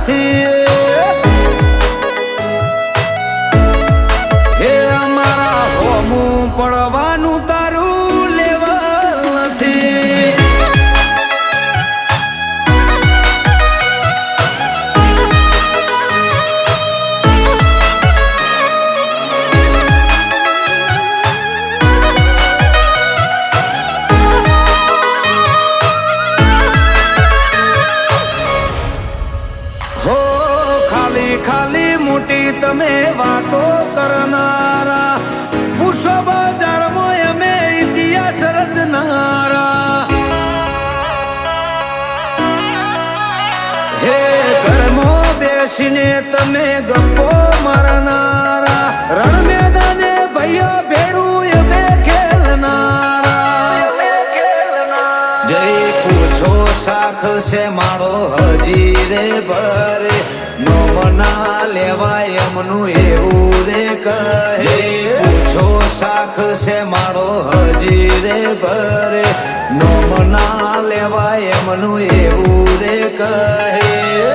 નથી. હે અમારા હોમું પડવાનું તારું લેવલ નથી. ખાલી મોટી તમે વાતો કરનારા, પૂછો બજારમાં અમે ઇતિહાસ રચનારા. હે ઘરમાં બેસીને તમે ગપ્પો મારનારા, રણ મેદાને ભાઈઓ ભેરું અમે ખેલનારા. જય પૂછો શાખ છે મારો હજી રે ભરે, નોમના લેવાય એમનું એવું રે કહે. પૂછો શાખ છે મારો હજી રે ભરે, નોમના લેવાય એમનું એવું રે કહે.